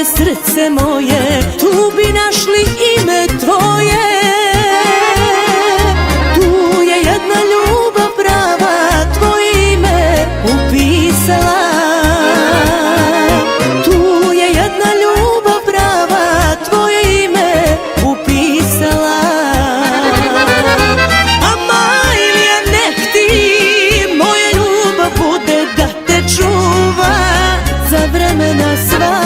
je srce moje, tu bi našli ime tvoje. Tu je jedna ljubav prava, tvoje ime upisala. Tu je jedna ljubav prava, tvoje ime upisala. A Majlija, nek ti moja ljubav bude da te čuva za vremena sva.